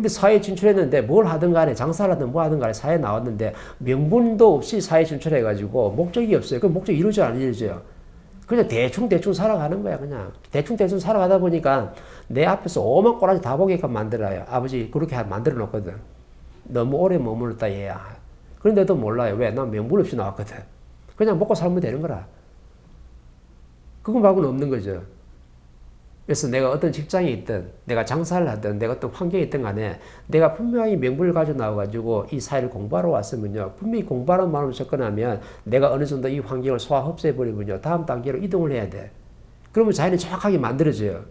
근데 사회에 진출했는데 뭘 하든 간에 장사를 하든 뭐 하든 간에 사회에 나왔는데 명분도 없이 사회에 진출해가지고 목적이 없어요. 그 목적이 이루어져 안 이루어져요. 그냥 대충 살아가는 거야. 그냥 대충 살아가다 보니까 내 앞에서 오만 꼬라지 다 보게끔 만들어요. 아버지 그렇게 만들어 놓거든. 너무 오래 머물렀다 얘야. 그런데도 몰라요. 왜? 난 명분 없이 나왔거든. 그냥 먹고 살면 되는 거라. 그거 말고는 없는 거죠. 그래서 내가 어떤 직장에 있든 내가 장사를 하든 내가 어떤 환경에 있든 간에 내가 분명히 명분을 가지고 나와가지고 이 사회를 공부하러 왔으면요. 분명히 공부하는 마음으로 접근하면 내가 어느 정도 이 환경을 소화 흡수해버리면요. 다음 단계로 이동을 해야 돼. 그러면 자연이 정확하게 만들어져요.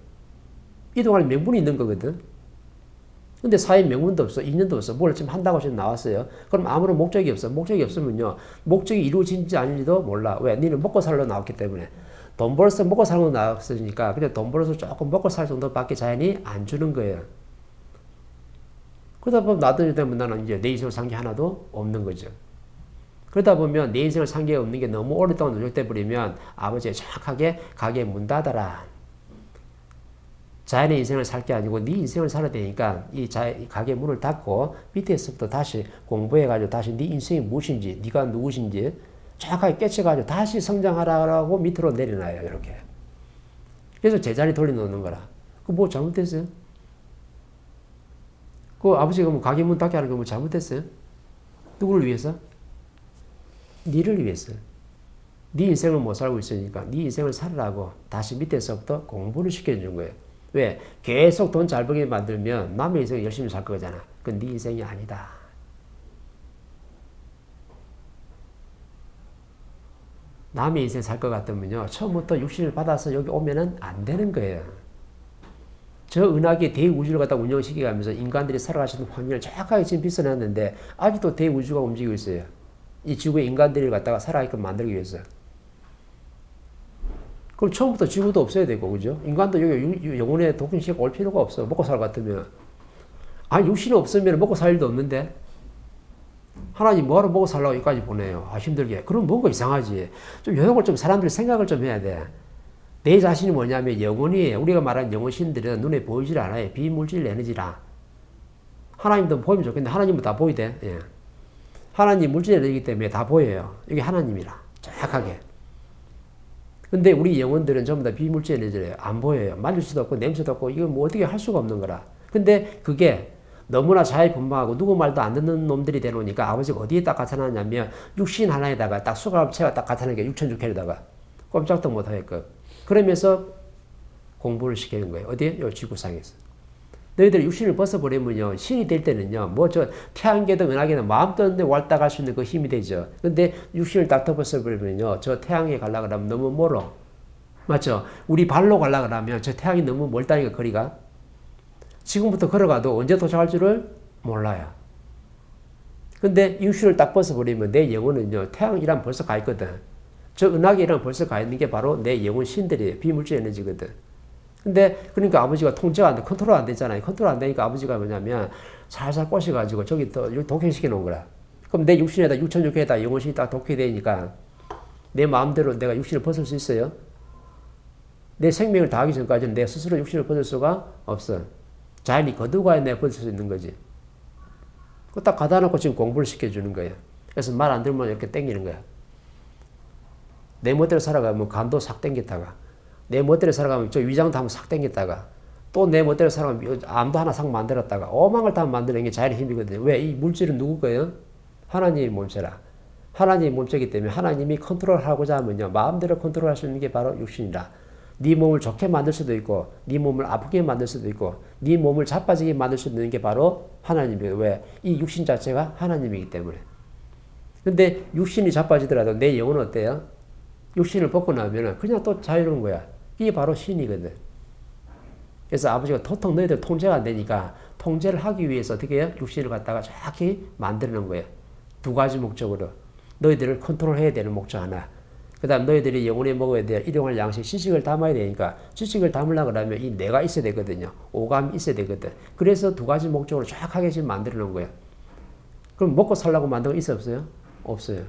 이동할 명분이 있는 거거든. 근데 사회에 명분도 없어. 인연도 없어. 뭘 지금 한다고 지금 나왔어요. 그럼 아무런 목적이 없어. 목적이 없으면요. 목적이 이루어진지 아닌지도 몰라. 왜? 니는 먹고 살러 나왔기 때문에. 돈 벌어서 먹고 살고 나왔으니까 그냥 돈 벌어서 조금 먹고 살 정도밖에 자연이 안 주는 거예요. 그러다 보면 나중에 되면 나는 이제 내 인생을 산 게 하나도 없는 거죠. 그러다 보면 내 인생을 산 게 없는 게 너무 오랫동안 누적돼 버리면 아버지가 정확하게 가게 문 닫아라. 자연의 인생을 살 게 아니고 네 인생을 살아야 되니까 이 가게 문을 닫고 밑에서부터 다시 공부해가지고 다시 네 인생이 무엇인지 네가 누구신지 정확하게 깨쳐가지고 다시 성장하라고 밑으로 내려놔요. 이렇게. 그래서 제자리 돌려놓는 거라. 그 뭐 잘못됐어요? 그 아버지가 뭐 가게 문 닫게 하는 거 뭐 잘못됐어요? 누구를 위해서? 니를 위해서. 네 인생을 못 살고 있으니까 네 인생을 살으라고 다시 밑에서부터 공부를 시켜주는 거예요. 왜? 계속 돈 잘 벌게 만들면 남의 인생을 열심히 살 거잖아. 그건 네 인생이 아니다. 남의 인생 살 것 같으면요. 처음부터 육신을 받아서 여기 오면은 안 되는 거예요. 저 은하계 대우주를 갖다 운영시켜가면서 인간들이 살아갈 수 있는 환경을 정확하게 지금 빗어냈는데 아직도 대우주가 움직이고 있어요. 이 지구의 인간들을 갖다가 살아가게끔 만들기 위해서. 그럼 처음부터 지구도 없어야 되고, 그죠? 인간도 여기 영혼의 독신식 올 필요가 없어. 먹고 살 것 같으면. 아니, 육신이 없으면 먹고 살 일도 없는데? 하나님 뭐하러 먹고 살라고 여기까지 보내요? 아, 힘들게. 그럼 뭔가 이상하지. 좀 요걸 좀 사람들이 생각을 좀 해야 돼. 내 자신이 뭐냐면 영혼이, 우리가 말하는 영혼신들은 눈에 보이질 않아요. 비물질 에너지라. 하나님도 보이면 좋겠는데 하나님은 다 보이대. 예. 하나님 물질 에너지이기 때문에 다 보여요. 이게 하나님이라. 정확하게. 근데 우리 영혼들은 전부 다 비물질 에너지래요. 안 보여요. 만질 수도 없고 냄새도 없고 이거 뭐 어떻게 할 수가 없는 거라. 근데 그게 너무나 자유분방하고 누구 말도 안 듣는 놈들이 되놓으니까 아버지가 어디에 딱 갖다 놨냐면 육신 하나에다가 딱 수갑채가 딱 갖다 놓은 게 6,600에다가 꼼짝도 못 하게끔. 그러면서 공부를 시키는 거예요. 어디에? 요 지구상에서. 너희들이 육신을 벗어버리면요. 신이 될 때는요. 뭐 저 태양계든 은하계든 마음 떠는데 왔다 갈 수 있는 그 힘이 되죠. 근데 육신을 딱 덮어버리면요. 저 태양에 가려고 하면 너무 멀어. 맞죠? 우리 발로 가려고 하면 저 태양이 너무 멀다니까 거리가. 지금부터 걸어가도 언제 도착할 줄을 몰라요. 근데 육신을 딱 벗어버리면 내 영혼은요. 태양이란 벌써 가 있거든. 저 은하계랑 벌써 가 있는 게 바로 내 영혼 신들이에요. 비물질 에너지거든. 근데 그러니까 아버지가 통제가 안 돼, 컨트롤 안 되잖아요. 컨트롤 안 되니까 아버지가 뭐냐면 살살 꼬셔가지고 저기 또 독행시켜 놓은 거라. 그럼 내 육신에다 6,600에다 영혼신이 딱 독해되니까 내 마음대로 내가 육신을 벗을 수 있어요? 내 생명을 다하기 전까지는 내 스스로 육신을 벗을 수가 없어. 자연이 거두가야 내가 벗을 수 있는 거지. 그거 딱 가다 놓고 지금 공부를 시켜주는 거예요. 그래서 말 안 들으면 이렇게 땡기는 거야. 내 멋대로 살아가면 간도 싹 땡겼다가 내 멋대로 살아가면 저 위장도 한번 싹 땡겼다가 또 내 멋대로 살아가면 암도 하나 싹 만들었다가 오망을 다 만드는 게 자연의 힘이거든요. 왜? 이 물질은 누구 거예요? 하나님의 몸체라. 하나님의 몸체이기 때문에 하나님이 컨트롤하고자 하면요. 마음대로 컨트롤할 수 있는 게 바로 육신이라. 네 몸을 좋게 만들 수도 있고 네 몸을 아프게 만들 수도 있고 네 몸을 자빠지게 만들 수 있는 게 바로 하나님이에요. 왜? 이 육신 자체가 하나님이기 때문에. 근데 육신이 자빠지더라도 내 영혼은 어때요? 육신을 벗고 나면 그냥 또 자유로운 거야. 이게 바로 신이거든. 그래서 아버지가 도통 너희들 통제가 안 되니까 통제를 하기 위해서 어떻게 해요? 육신을 갖다가 정확히 만들어 놓은 거예요. 두 가지 목적으로. 너희들을 컨트롤해야 되는 목적 하나. 그 다음 너희들이 영혼에 먹어야 될 일용할 양식, 지식을 담아야 되니까 지식을 담으려고 하면 이 내가 있어야 되거든요. 오감이 있어야 되거든. 그래서 두 가지 목적으로 정확하게 지금 만들어 놓은 거예요. 그럼 먹고 살라고 만든 거 있어 없어요? 없어요.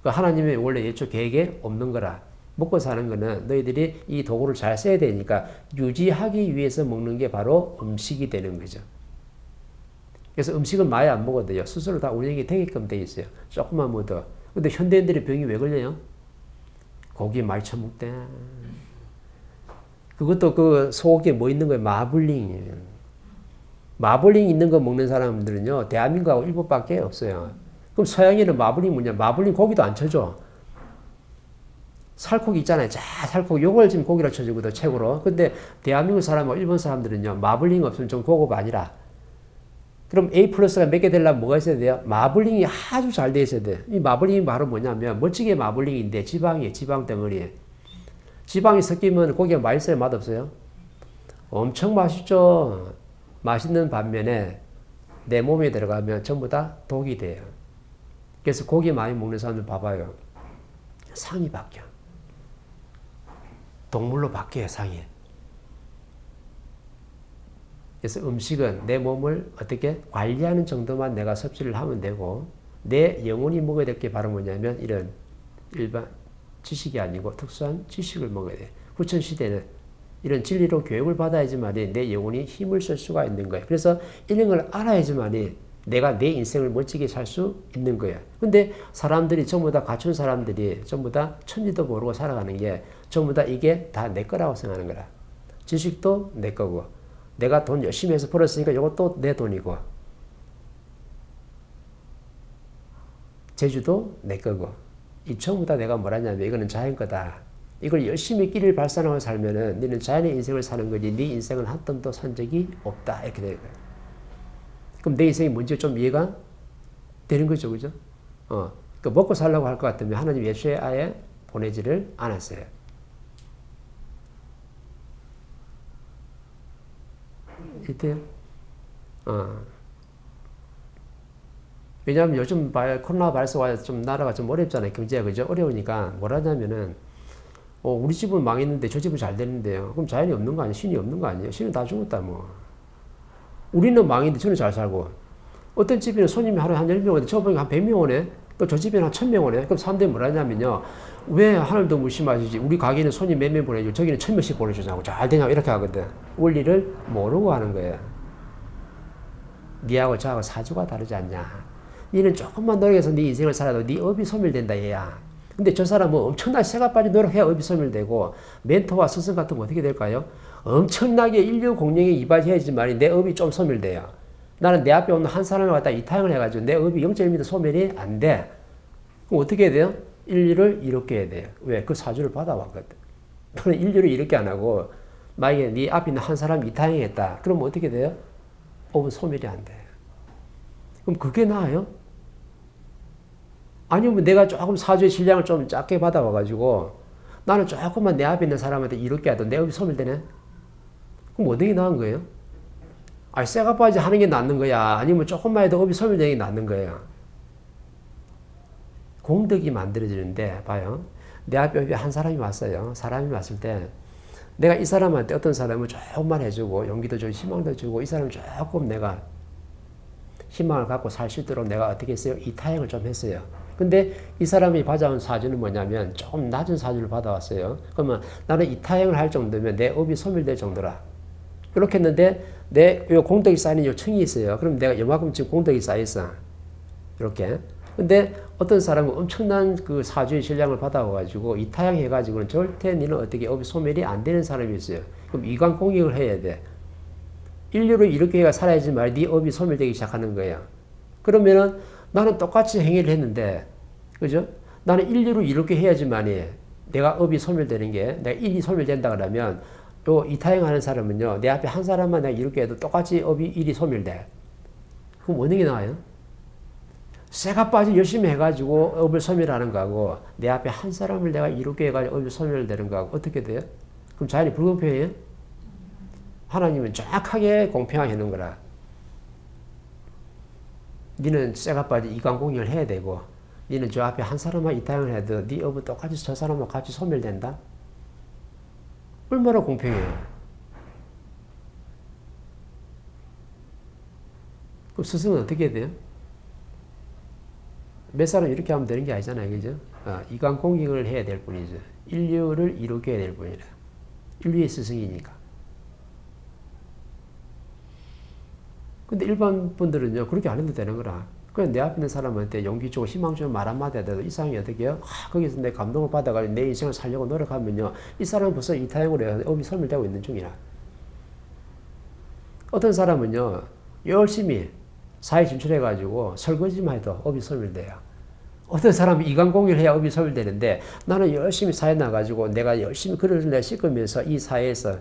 하나님의 원래 예초 계획에 없는 거라. 먹고 사는 거는 너희들이 이 도구를 잘 써야 되니까 유지하기 위해서 먹는 게 바로 음식이 되는 거죠. 그래서 음식은 많이 안 먹어도 돼요. 스스로 다 운영이 되게끔 돼 있어요. 조금만 먹어도. 근데 현대인들의 병이 왜 걸려요? 고기 많이 처먹대. 그것도 그 속에 뭐 있는 거예요? 마블링이에요. 마블링 있는 거 먹는 사람들은요, 대한민국하고 일본밖에 없어요. 그럼 서양인은 마블링 뭐냐? 마블링 고기도 안 쳐줘. 살코기 있잖아요. 자, 살코기. 요걸 지금 고기로 쳐주거든, 최고로. 근데 대한민국 사람하고 일본 사람들은요, 마블링 없으면 좀 고급 아니라. 그럼 A 플러스가 몇 개 되려면 뭐가 있어야 돼요? 마블링이 아주 잘 돼 있어야 돼. 이 마블링이 바로 뭐냐면, 멋지게 마블링인데, 지방이에요. 지방 덩어리. 지방이 섞이면 고기가 맛있어요? 맛없어요? 엄청 맛있죠. 맛있는 반면에 내 몸에 들어가면 전부 다 독이 돼요. 그래서 고기 많이 먹는 사람들 봐봐요. 상이 바뀌어. 동물로 바뀌어요, 상이. 그래서 음식은 내 몸을 어떻게 관리하는 정도만 내가 섭취를 하면 되고, 내 영혼이 먹어야 될 게 바로 뭐냐면 이런 일반 지식이 아니고 특수한 지식을 먹어야 돼. 후천시대는 이런 진리로 교육을 받아야지만이 내 영혼이 힘을 쓸 수가 있는 거예요. 그래서 이런 걸 알아야지만이 내가 내 인생을 멋지게 살 수 있는 거예요. 근데 사람들이 전부 다 갖춘 사람들이 전부 다 천지도 모르고 살아가는 게 전부 다 이게 다 내 거라고 생각하는 거라. 지식도 내 거고, 내가 돈 열심히 해서 벌었으니까 이것도 내 돈이고, 재주도 내 거고, 이 전부 다 내가 뭐라냐면 이거는 자연 거다. 이걸 열심히 끼를 발산하고 살면은 너는 자연의 인생을 사는 거지 네 인생은 한 ton도 산 적이 없다. 이렇게 되는 거예요. 그럼 내 인생이 뭔지 좀 이해가 되는 거죠. 그죠? 그 먹고 살라고 할 것 같으면 하나님 예수의 아예 보내지를 않았어요. 이때요? 왜냐하면 요즘 코로나 발생과 좀 나라가 좀 어렵잖아요. 경제가 그죠? 어려우니까 뭘 하냐면은 우리 집은 망했는데 저 집은 잘 되는데요. 그럼 자연이 없는 거 아니에요? 신이 없는 거 아니에요? 신은 다 죽었다 뭐. 우리는 망했는데 저는 잘 살고, 어떤 집에는 손님이 하루에 한 10명 오는데 저 보니까 한 100명 오네? 또 저 집에는 한 1000명 오네? 그럼 사람들이 뭘 하냐면요, 왜 하늘도 무심하시지? 우리 가게는 손님 몇 명 보내주고 저기는 1000명씩 보내주자고 잘 되냐고 이렇게 하거든. 원리를 모르고 하는 거예요. 니하고 저하고 사주가 다르지 않냐? 니는 조금만 노력해서 네 인생을 살아도 네 업이 소멸된다 얘야. 근데 저 사람은 엄청나게 새가 빠져 노력해야 업이 소멸되고, 멘토와 스승 같은 거 어떻게 될까요? 엄청나게 인류 공룡에 이바지해야지만 내 업이 좀 소멸돼요. 나는 내 앞에 오는 한 사람을 갖다 이타형을 해가지고 내 업이 0.1m 소멸이 안 돼. 그럼 어떻게 해야 돼요? 인류를 이롭게 해야 돼요. 왜? 그 사주를 받아왔거든. 너는 인류를 이롭게 안 하고 만약에 네 앞에 있는 한 사람이 이타형이 했다. 그럼 어떻게 돼요? 업은 소멸이 안 돼. 그럼 그게 나아요? 아니면 내가 조금 사주의 질량을 좀 작게 받아와가지고 나는 조금만 내 앞에 있는 사람한테 이롭게 하던 내 업이 소멸되네? 그럼 어떤 게 나은 거예요? 쇠가 빠지 하는 게 낫는 거야? 아니면 조금만 해도 업이 소멸되는 게 낫는 거예요? 공덕이 만들어지는데, 봐요. 내 앞에 한 사람이 왔어요. 사람이 왔을 때, 내가 이 사람한테 어떤 사람을 조금만 해주고, 용기도 주고, 희망도 주고, 이 사람을 조금 내가 희망을 갖고 살 수 있도록 내가 어떻게 했어요? 이타행을 좀 했어요. 근데 이 사람이 받아온 사주는 뭐냐면 조금 낮은 사주를 받아왔어요. 그러면 나는 이타행을 할 정도면 내 업이 소멸될 정도라. 이렇게 했는데 내 공덕이 쌓이는 요청이 있어요. 그럼 내가 요만큼 지금 공덕이 쌓여있어. 이렇게. 근데 어떤 사람은 엄청난 그 사주의 질량을 받아와가지고 이타양 해가지고는 절대 너는 어떻게 업이 소멸이 안 되는 사람이 있어요. 그럼 이관 공익을 해야 돼. 인류를 이렇게 해가 살아야지 말이 네 업이 소멸되기 시작하는 거예요. 그러면은 나는 똑같이 행위를 했는데, 그죠? 나는 인류를 이렇게 해야지만이 내가 업이 소멸되는 게, 내가 일이 소멸된다 그러면 또 이타행하는 사람은요, 내 앞에 한 사람만 내가 이렇게 해도 똑같이 업이 일이 소멸돼. 그럼 어느 게 나아요? 쇠가 빠지 열심히 해가지고 업을 소멸하는 거하고 내 앞에 한 사람을 내가 이렇게 해가지고 업이 소멸되는 거하고 어떻게 돼요? 그럼 자연이 불공평해요? 하나님은 정확하게 공평하게 해놓은 거라. 니는 쇠가 빠지 이관공익을 해야 되고, 니는 저 앞에 한 사람만 이타행을 해도 네 업은 똑같이 저 사람과 같이 소멸된다? 얼마나 공평해요? 그럼 스승은 어떻게 해야 돼요? 몇 사람 이렇게 하면 되는 게 아니잖아요. 그죠? 이관공익을 해야 될 뿐이죠. 인류를 이롭게 해야 될 뿐이라. 인류의 스승이니까. 근데 일반 분들은요, 그렇게 안 해도 되는 거라. 그냥 내 앞에 있는 사람한테 용기 주고 희망 주는 말 한마디 해도 이 사람이 어떻게 해요? 거기서 내 감동을 받아가지고 내 인생을 살려고 노력하면요, 이 사람은 벌써 이타형으로 해서 업이 소멸되고 있는 중이라. 어떤 사람은요, 열심히 사회 진출해가지고 설거지만 해도 업이 소멸돼요. 어떤 사람은 이간공유를 해야 업이 소멸되는데 나는 열심히 사회 나가지고 내가 열심히 그릇을 내 씻으면서 이 사회에서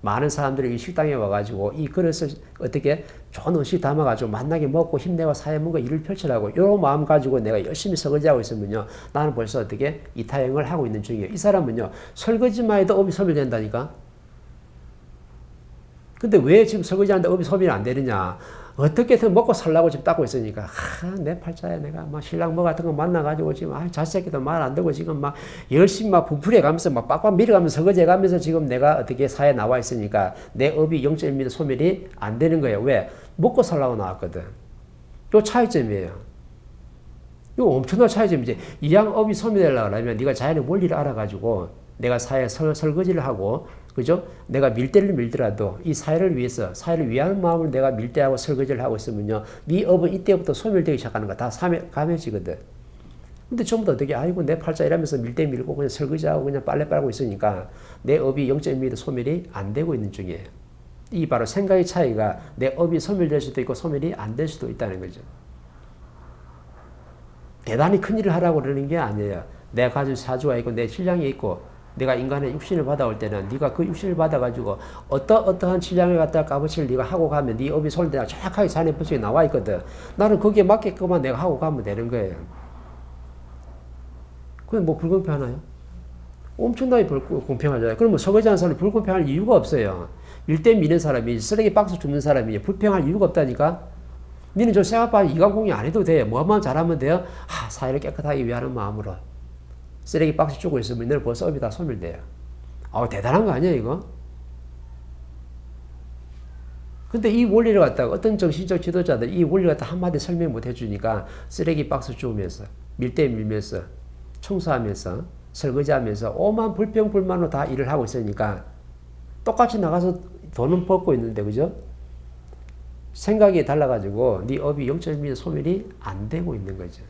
많은 사람들이 이 식당에 와가지고 이 그릇을 어떻게 좋은 음식 담아가지고 맛나게 먹고 힘내고 사회 뭔가 일을 펼치라고 이런 마음 가지고 내가 열심히 설거지하고 있으면요, 나는 벌써 어떻게 이타행을 하고 있는 중이에요. 이 사람은요, 설거지만 해도 업이 소멸된다니까. 근데 왜 지금 설거지하는데 업이 소멸이 안 되느냐? 어떻게든 먹고 살라고 지금 닦고 있으니까, 내 팔자에 내가 막 신랑 뭐 같은 거 만나가지고 지금, 자식도 말 안 듣고 지금 막 열심히 막 부풀해 가면서 막 빡빡 밀어가면서 설거지해 가면서 지금 내가 어떻게 사회에 나와 있으니까 내 업이 0.1mm 소멸이 안 되는 거예요. 왜? 먹고 살라고 나왔거든. 요 차이점이에요. 이거 엄청난 차이점이지. 이왕 업이 소멸되려고 하면 네가 자연의 원리를 알아가지고 내가 사회에 설거지를 하고, 그죠? 내가 밀대를 밀더라도 이 사회를 위해서, 사회를 위하는 마음으로 내가 밀대하고 설거지를 하고 있으면요, 네 업은 이때부터 소멸되기 시작하는 거야. 다 감해지거든. 근데 전부 다 어떻게, 아이고, 내 팔자 이러면서 밀대 밀고 그냥 설거지하고 그냥 빨래 빨고 있으니까 내 업이 0.1mm 소멸이 안 되고 있는 중이에요. 이 바로 생각의 차이가 내 업이 소멸될 수도 있고 소멸이 안 될 수도 있다는 거죠. 대단히 큰 일을 하라고 그러는 게 아니에요. 내가 가진 사주가 있고 내 신랑이 있고 내가 인간의 육신을 받아올 때는 네가 그 육신을 받아가지고 어떠한 질량을 갖다 값어치를 네가 하고 가면 네 업이 소멸되나 정확하게 자네 법칙에 나와 있거든. 나는 거기에 맞게끔만 내가 하고 가면 되는 거예요. 그건 뭐 불공평하나요? 엄청나게 공평하잖아요. 그럼 뭐 설거지하는 사람이 불공평할 이유가 없어요. 밀대 미는 사람이, 쓰레기 박스 줍는 사람이 불평할 이유가 없다니까. 니는 저 생각봐 이간공유 안 해도 돼. 뭐만 잘하면 돼요? 사회를 깨끗하게 위하는 마음으로 쓰레기 박스 주고 있으면 너는 벌써 업이 다 소멸돼요. 대단한 거 아니야 이거? 근데 이 원리를 갖다가 어떤 정신적 지도자들 이 원리를 갖다 한마디 설명 못 해주니까 쓰레기 박스 주우면서 밀대 밀면서 청소하면서 설거지하면서 오만 불평불만으로 다 일을 하고 있으니까 똑같이 나가서 돈은 벌고 있는데, 그죠? 생각이 달라가지고 네 업이 0.1mm 소멸이 안 되고 있는 거죠.